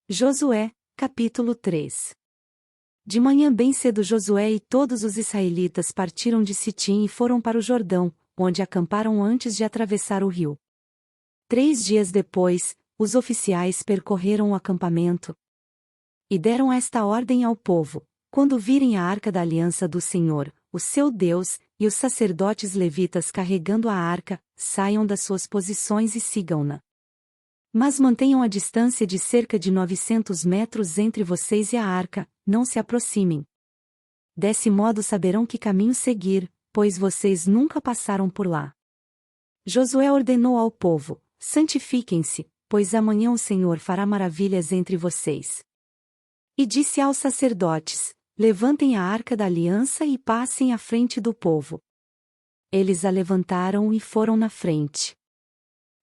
Josué, capítulo 3. De manhã bem cedo Josué e todos os israelitas partiram de Sitim e foram para o Jordão, onde acamparam antes de atravessar o rio. 3 dias depois, os oficiais percorreram o acampamento e deram esta ordem ao povo: quando virem a arca da aliança do Senhor, o seu Deus, e os sacerdotes levitas carregando a arca, saiam das suas posições e sigam-na. Mas mantenham a distância de cerca de 900 metros entre vocês e a arca, não se aproximem. Desse modo saberão que caminho seguir, pois vocês nunca passaram por lá. Josué ordenou ao povo: santifiquem-se, pois amanhã o Senhor fará maravilhas entre vocês. E disse aos sacerdotes: levantem a arca da aliança e passem à frente do povo. Eles a levantaram e foram na frente.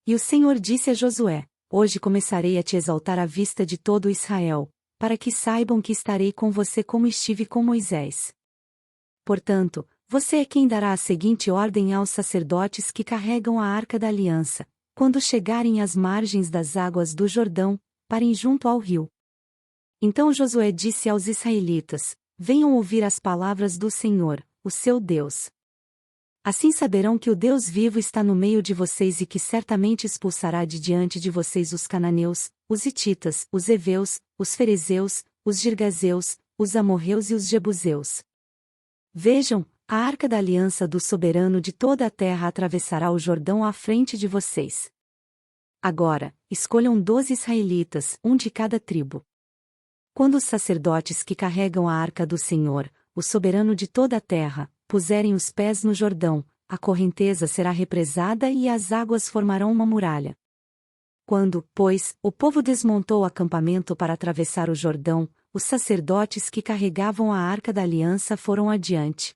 E o Senhor disse a Josué: hoje começarei a te exaltar à vista de todo Israel, para que saibam que estarei com você como estive com Moisés. Portanto, você é quem dará a seguinte ordem aos sacerdotes que carregam a arca da aliança: quando chegarem às margens das águas do Jordão, parem junto ao rio. Então Josué disse aos israelitas: venham ouvir as palavras do Senhor, o seu Deus. Assim saberão que o Deus vivo está no meio de vocês e que certamente expulsará de diante de vocês os cananeus, os hititas, os heveus, os ferezeus, os girgazeus, os amorreus e os jebuseus. Vejam, a arca da aliança do soberano de toda a terra atravessará o Jordão à frente de vocês. Agora, escolham 12 israelitas, um de cada tribo. Quando os sacerdotes que carregam a arca do Senhor, o soberano de toda a terra, puserem os pés no Jordão, a correnteza será represada e as águas formarão uma muralha. Quando, pois, o povo desmontou o acampamento para atravessar o Jordão, os sacerdotes que carregavam a arca da aliança foram adiante.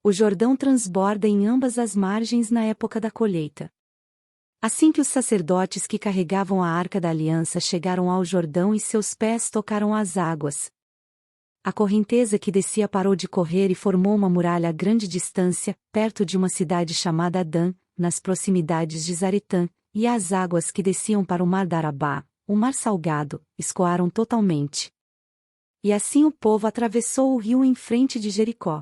O Jordão transborda em ambas as margens na época da colheita. Assim que os sacerdotes que carregavam a arca da aliança chegaram ao Jordão e seus pés tocaram as águas, a correnteza que descia parou de correr e formou uma muralha a grande distância, perto de uma cidade chamada Adã, nas proximidades de Zaretã, e as águas que desciam para o mar da Arabá, o mar salgado, escoaram totalmente. E assim o povo atravessou o rio em frente de Jericó.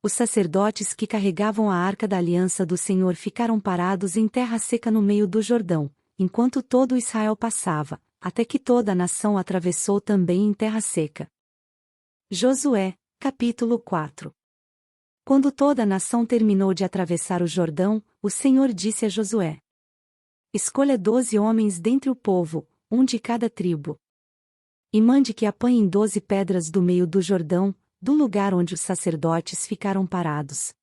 Os sacerdotes que carregavam a arca da aliança do Senhor ficaram parados em terra seca no meio do Jordão, enquanto todo Israel passava, até que toda a nação atravessou também em terra seca. Josué, capítulo 4. Quando toda a nação terminou de atravessar o Jordão, o Senhor disse a Josué: escolha 12 homens dentre o povo, um de cada tribo. E mande que apanhem 12 pedras do meio do Jordão, do lugar onde os sacerdotes ficaram parados.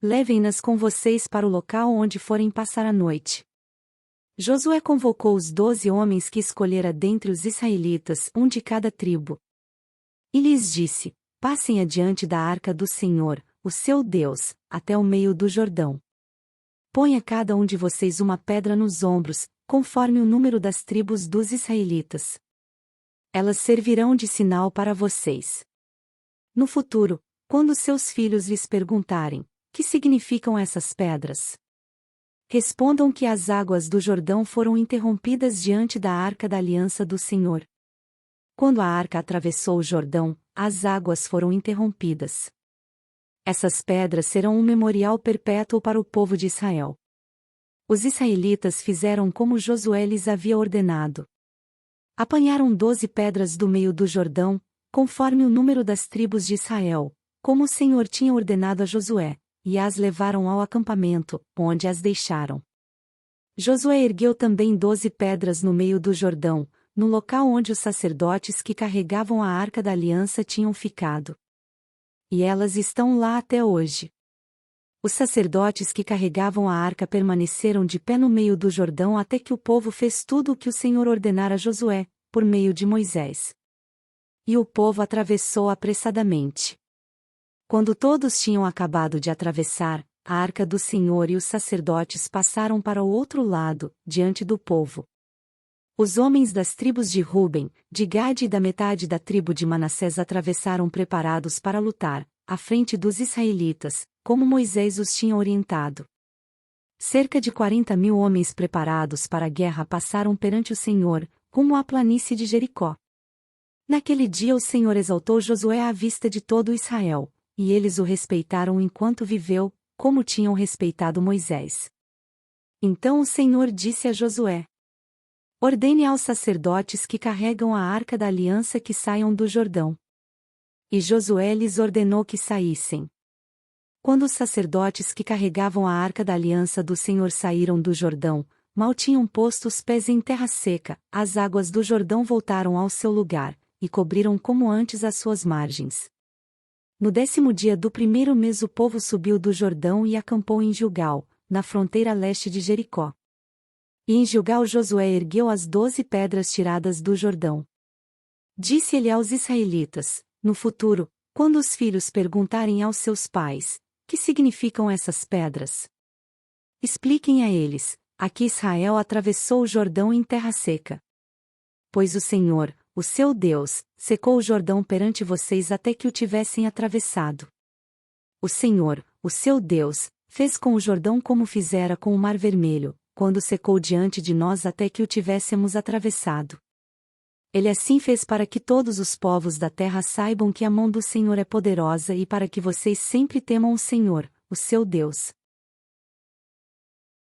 Levem-nas com vocês para o local onde forem passar a noite. Josué convocou os 12 homens que escolhera dentre os israelitas, um de cada tribo. E lhes disse: passem adiante da arca do Senhor, o seu Deus, até o meio do Jordão. Ponha cada um de vocês uma pedra nos ombros, conforme o número das tribos dos israelitas. Elas servirão de sinal para vocês. No futuro, quando seus filhos lhes perguntarem: que significam essas pedras? Respondam que as águas do Jordão foram interrompidas diante da arca da aliança do Senhor. Quando a arca atravessou o Jordão, as águas foram interrompidas. Essas pedras serão um memorial perpétuo para o povo de Israel. Os israelitas fizeram como Josué lhes havia ordenado. Apanharam 12 pedras do meio do Jordão, conforme o número das tribos de Israel, como o Senhor tinha ordenado a Josué, e as levaram ao acampamento, onde as deixaram. Josué ergueu também 12 pedras no meio do Jordão, no local onde os sacerdotes que carregavam a arca da aliança tinham ficado. E elas estão lá até hoje. Os sacerdotes que carregavam a arca permaneceram de pé no meio do Jordão até que o povo fez tudo o que o Senhor ordenara a Josué, por meio de Moisés. E o povo atravessou apressadamente. Quando todos tinham acabado de atravessar, a arca do Senhor e os sacerdotes passaram para o outro lado, diante do povo. Os homens das tribos de Ruben, de Gade e da metade da tribo de Manassés atravessaram preparados para lutar, à frente dos israelitas, como Moisés os tinha orientado. Cerca de 40.000 homens preparados para a guerra passaram perante o Senhor, rumo à planície de Jericó. Naquele dia o Senhor exaltou Josué à vista de todo Israel, e eles o respeitaram enquanto viveu, como tinham respeitado Moisés. Então o Senhor disse a Josué: ordene aos sacerdotes que carregam a arca da aliança que saiam do Jordão. E Josué lhes ordenou que saíssem. Quando os sacerdotes que carregavam a arca da aliança do Senhor saíram do Jordão, mal tinham posto os pés em terra seca, as águas do Jordão voltaram ao seu lugar, e cobriram como antes as suas margens. No 10º dia do primeiro mês o povo subiu do Jordão e acampou em Gilgal, na fronteira leste de Jericó. E em Gilgal Josué ergueu as 12 pedras tiradas do Jordão. Disse ele aos israelitas: no futuro, quando os filhos perguntarem aos seus pais, que significam essas pedras? Expliquem a eles: aqui Israel atravessou o Jordão em terra seca. Pois o Senhor, o seu Deus, secou o Jordão perante vocês até que o tivessem atravessado. O Senhor, o seu Deus, fez com o Jordão como fizera com o Mar Vermelho, quando secou diante de nós até que o tivéssemos atravessado. Ele assim fez para que todos os povos da terra saibam que a mão do Senhor é poderosa e para que vocês sempre temam o Senhor, o seu Deus.